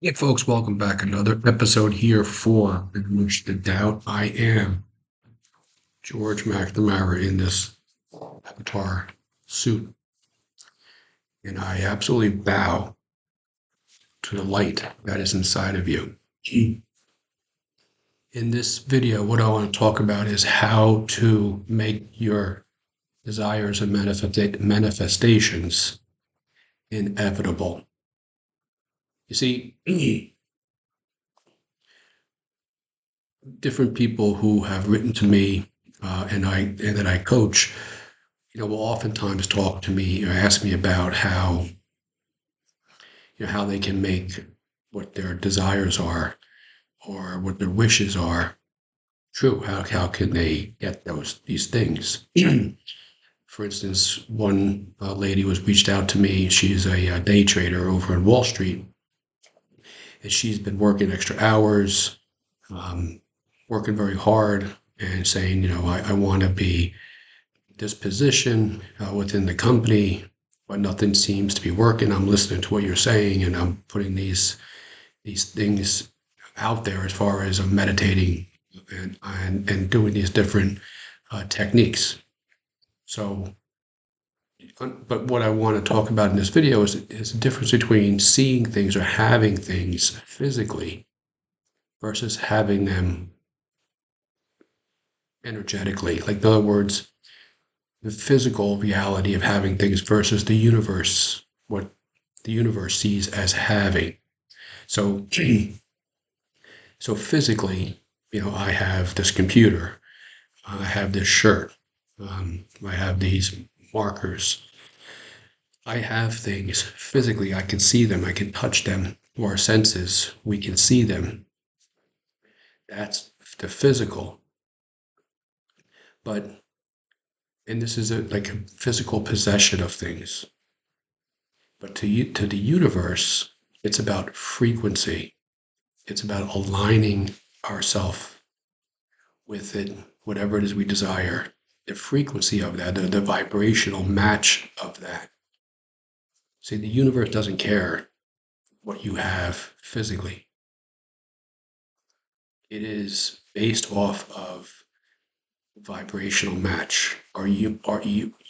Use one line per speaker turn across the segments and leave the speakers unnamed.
Hey folks, welcome back. Another episode here for In Which the Doubt I Am. George McNamara in this avatar suit. And I absolutely bow to the light that is inside of you. In this video, what I want to talk about is how to make your desires and manifestations inevitable. You see, different people who have written to me and that I coach, will oftentimes talk to me or ask me about how they can make what their desires are or what their wishes are true. How can they get these things? For instance, one lady was reached out to me. She's a day trader over in Wall Street, and she's been working extra hours, um, working very hard, and saying, I want to be this position within the company, but nothing seems to be working. I'm listening to what you're saying, and I'm putting these things out there as far as I'm meditating and doing these different techniques. So, but what I want to talk about in this video is the difference between seeing things or having things physically versus having them energetically. Like, in other words, the physical reality of having things versus the universe, what the universe sees as having. So, so physically, I have this computer, I have this shirt, I have these markers. I have things physically. I can see them. I can touch them. Or our senses, we can see them. That's the physical. But and this is like a physical possession of things. But to the universe, it's about frequency. It's about aligning ourselves with it, whatever it is we desire, the frequency of that, the vibrational match of that. See, the universe doesn't care what you have physically. It is based off of vibrational match. Are you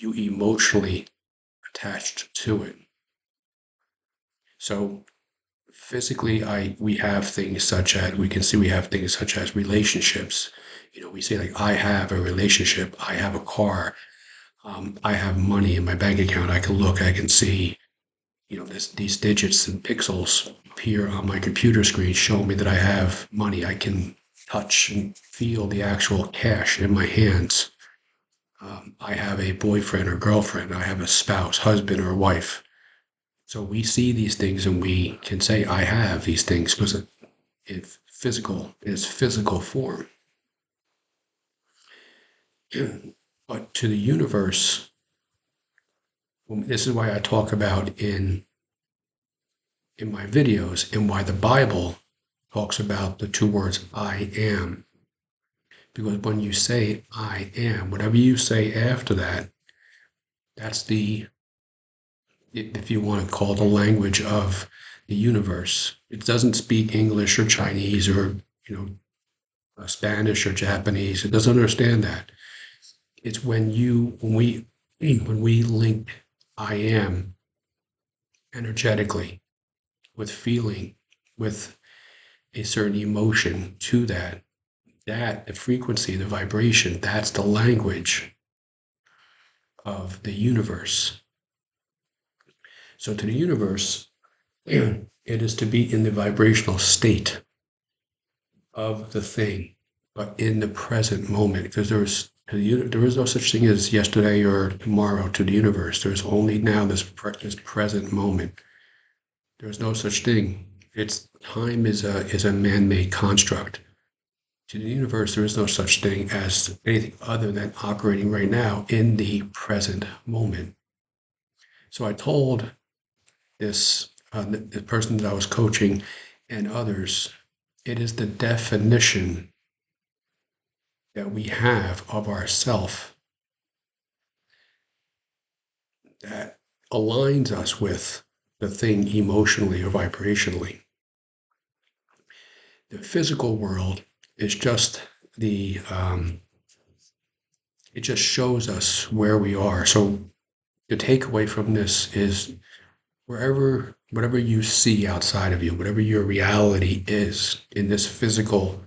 emotionally attached to it? So physically, I we have things such as we can see we have things such as relationships. We say like I have a relationship, I have a car, I have money in my bank account. I can look, I can see, these digits and pixels appear on my computer screen showing me that I have money. I can touch and feel the actual cash in my hands. I have a boyfriend or girlfriend. I have a spouse, husband or wife. So we see these things and we can say, I have these things because it's physical, it's physical form. But to the universe, this is why I talk about in my videos and why the Bible talks about the two words I am. Because when you say I am, whatever you say after that, that's if you want to call it the language of the universe. It doesn't speak English or Chinese or, Spanish or Japanese. It doesn't understand that. It's when we link I am energetically with feeling, with a certain emotion to that the frequency, the vibration, that's the language of the universe. So to the universe, it is to be in the vibrational state of the thing, but in the present moment, because there is no such thing as yesterday or tomorrow to the universe. There's only now this present moment. There's no such thing. It's time is a man-made construct. To the universe, there is no such thing as anything other than operating right now in the present moment. So I told the person that I was coaching and others, it is the definition that we have of ourself that aligns us with the thing emotionally or vibrationally. The physical world is just it just shows us where we are. So the takeaway from this is whatever you see outside of you, whatever your reality is in this physical,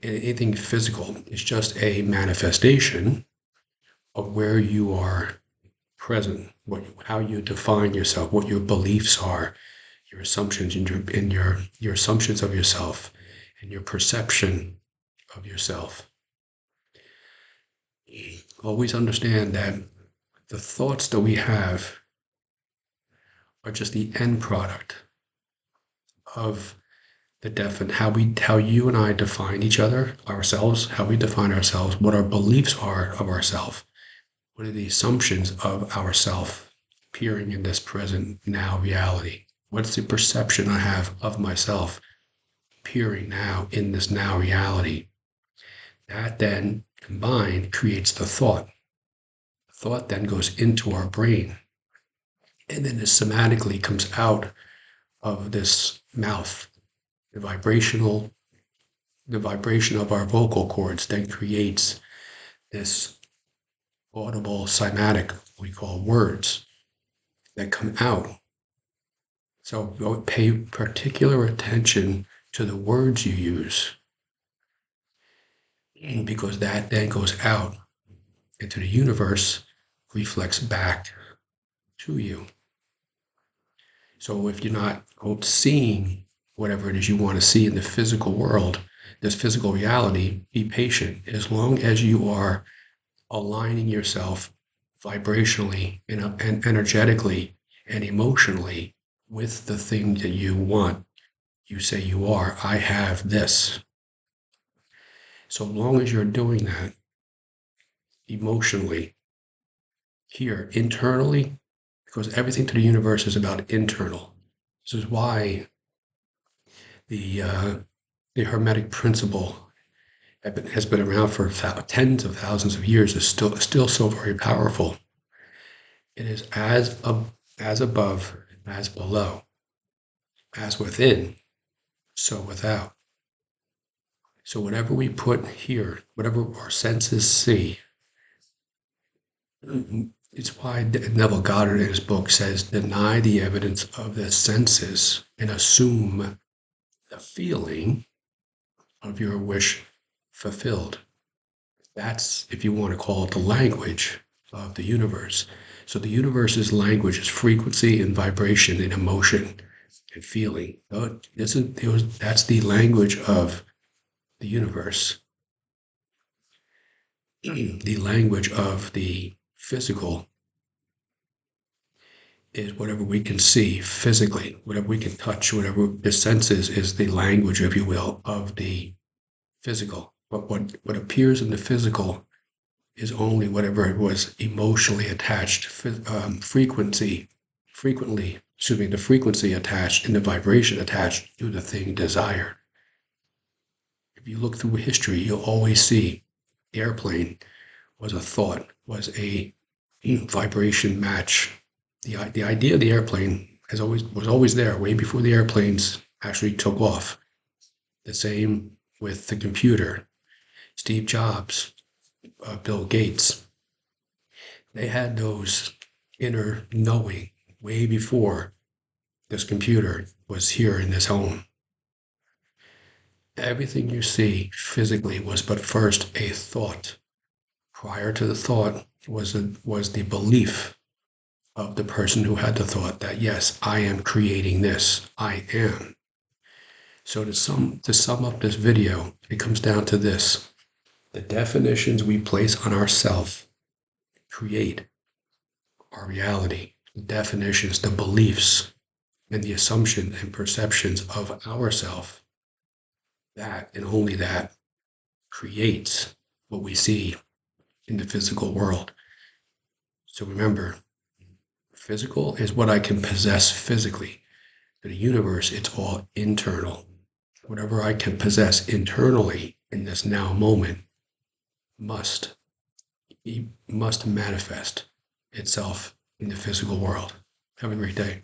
anything physical is just a manifestation of where you are present, how you define yourself, what your beliefs are, your assumptions your assumptions of yourself and your perception of yourself. Always understand that the thoughts that we have are just the end product of how you and I define each other, ourselves, how we define ourselves, what our beliefs are of ourselves, what are the assumptions of ourself appearing in this present now reality. What's the perception I have of myself appearing now in this now reality? That then combined creates the thought. The thought then goes into our brain and then it somatically comes out of this mouth. The vibration of our vocal cords then creates this audible cymatic we call words that come out. So pay particular attention to the words you use, because that then goes out into the universe, reflects back to you. So if you're not seeing whatever it is you want to see in the physical world, this physical reality, be patient. As long as you are aligning yourself vibrationally and energetically and emotionally with the thing that you want, you say you are, I have this. So long as you're doing that emotionally, here, internally, because everything to the universe is about internal. This is why the Hermetic principle has been around for tens of thousands of years. Is still so very powerful. It is as above, as below, as within, so without. So whatever we put here, whatever our senses see, it's why Neville Goddard in his book says, deny the evidence of the senses and assume the feeling of your wish fulfilled. That's, if you want to call it, the language of the universe. So the universe's language is frequency and vibration and emotion and feeling. That's the language of the universe. The language of the physical is whatever we can see physically, whatever we can touch, whatever the senses is the language, if you will, of the physical. But what appears in the physical is only whatever it was emotionally attached, the frequency attached and the vibration attached to the thing desired. If you look through history, you'll always see the airplane was a thought, was a vibration match. The idea of the airplane was always there, way before the airplanes actually took off. The same with the computer. Steve Jobs, Bill Gates, they had those inner knowing way before this computer was here in this home. Everything you see physically was but first a thought. Prior to the thought was the belief of the person who had the thought that, yes, I am creating this. I am. So to sum up this video, it comes down to this. The definitions we place on ourselves create our reality. The definitions, the beliefs, and the assumptions and perceptions of ourself, that and only that creates what we see in the physical world. So remember, physical is what I can possess physically. For the universe, it's all internal. Whatever I can possess internally in this now moment must manifest itself in the physical world. Have a great day.